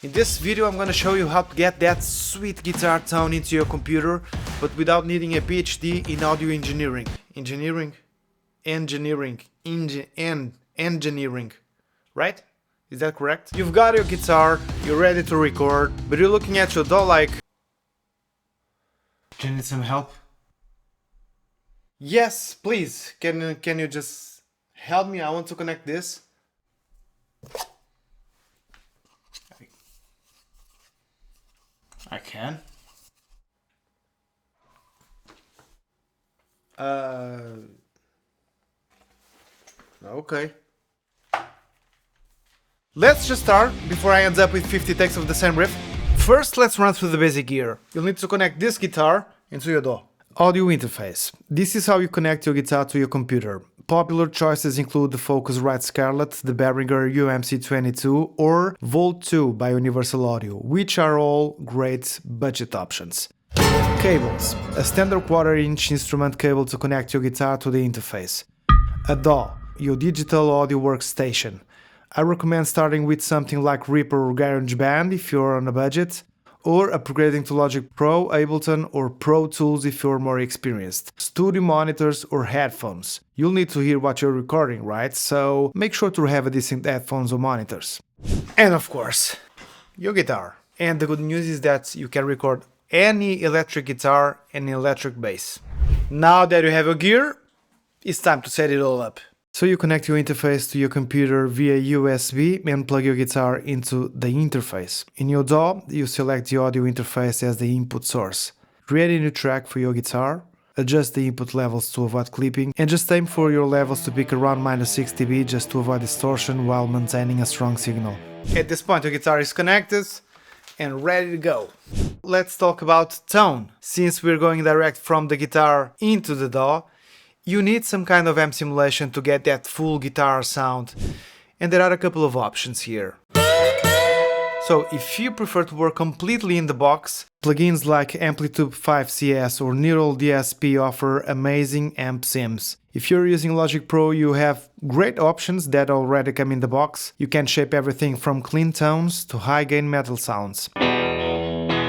In this video I'm gonna show you how to get that sweet guitar tone into your computer, but without needing a PhD in audio engineering. Engineering, right? Is that correct? You've got your guitar, you're ready to record, but you're looking at your DAW like... Do you need some help? Yes, please. Can you just help me? I want to connect this. I can. Okay. Let's just start before I end up with 50 takes of the same riff. First, let's run through the basic gear. You'll need to connect this guitar into your DAW. Audio interface. This is how you connect your guitar to your computer. Popular choices include the Focusrite Scarlett, the Behringer UMC22 or Volt 2 by Universal Audio, which are all great budget options. Cables. A standard 1/4-inch instrument cable to connect your guitar to the interface. A DAW, your digital audio workstation. I recommend starting with something like Reaper or GarageBand if you're on a budget, or upgrading to Logic Pro, Ableton or Pro Tools if you're more experienced. Studio monitors or headphones. You'll need to hear what you're recording, right? So make sure to have a decent headphones or monitors. And of course, your guitar. And the good news is that you can record any electric guitar and electric bass. Now that you have your gear, it's time to set it all up. So you connect your interface to your computer via USB and plug your guitar into the interface. In your DAW, you select the audio interface as the input source. Create a new track for your guitar, adjust the input levels to avoid clipping, and just aim for your levels to peak around -6 dB just to avoid distortion while maintaining a strong signal. At this point your guitar is connected and ready to go. Let's talk about tone. Since we're going direct from the guitar into the DAW, you need some kind of amp simulation to get that full guitar sound, and there are a couple of options here. So if you prefer to work completely in the box, plugins like Amplitube 5CS or Neural DSP offer amazing amp sims. If you're using Logic Pro, you have great options that already come in the box. You can shape everything from clean tones to high-gain metal sounds.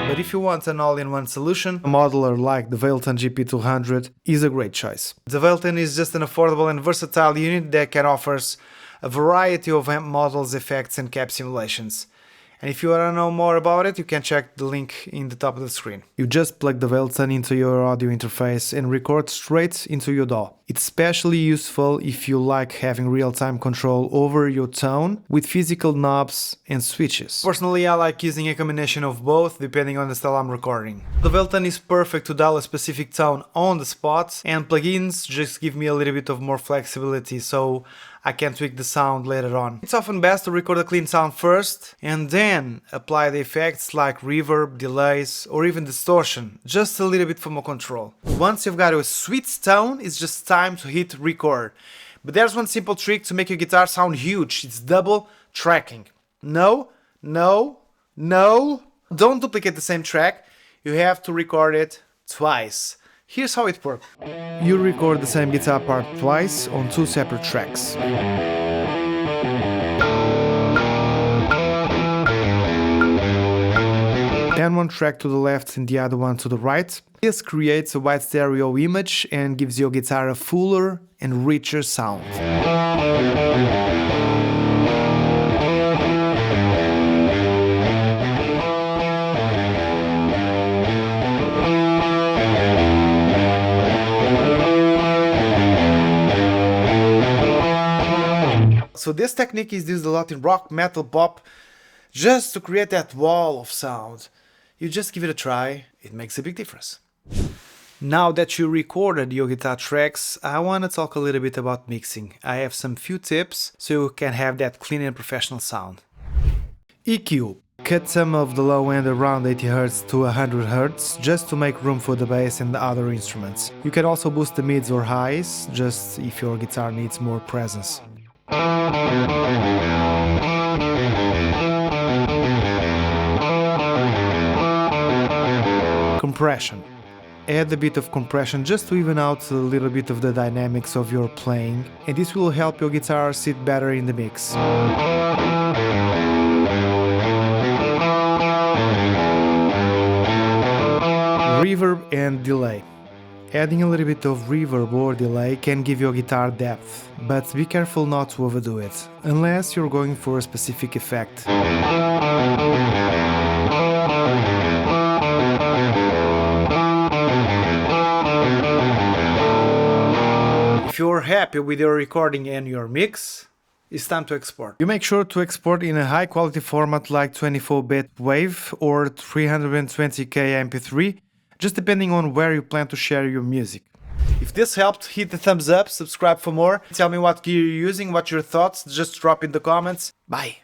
But if you want an all-in-one solution, a modeler like the Valeton GP200 is a great choice. The Valeton is just an affordable and versatile unit that can offer a variety of amp models, effects and cap simulations. And if you want to know more about it, you can check the link in the top of the screen. You just plug the Valeton into your audio interface and record straight into your DAW. It's especially useful if you like having real-time control over your tone with physical knobs and switches. Personally, I like using a combination of both depending on the style I'm recording. The Valeton is perfect to dial a specific tone on the spot, and plugins just give me a little bit of more flexibility so I can tweak the sound later on. It's often best to record a clean sound first and then apply the effects like reverb, delays or even distortion, just a little bit for more control. Once you've got a sweet tone, it's just time to hit record. But there's one simple trick to make your guitar sound huge. It's double tracking. No, don't duplicate the same track. You have to record it twice. Here's how it works. You record the same guitar part twice on 2 separate tracks. Then one track to the left and the other one to the right. This creates a wide stereo image and gives your guitar a fuller and richer sound. So this technique is used a lot in rock, metal, pop, just to create that wall of sound. You just give it a try, it makes a big difference. Now that you recorded your guitar tracks, I want to talk a little bit about mixing. I have some few tips so you can have that clean and professional sound. EQ. Cut some of the low end around 80 Hz to 100 Hz just to make room for the bass and the other instruments. You can also boost the mids or highs, just if your guitar needs more presence. Compression. Add a bit of compression just to even out a little bit of the dynamics of your playing, and this will help your guitar sit better in the mix. reverb and delay. Adding a little bit of reverb or delay can give your guitar depth, but be careful not to overdo it, unless you're going for a specific effect. If you're happy with your recording and your mix, it's time to export. You make sure to export in a high quality format like 24-bit WAV or 320k MP3, just depending on where you plan to share your music. If this helped, hit the thumbs up, subscribe for more, tell me what gear you're using, what your thoughts, just drop in the comments. Bye!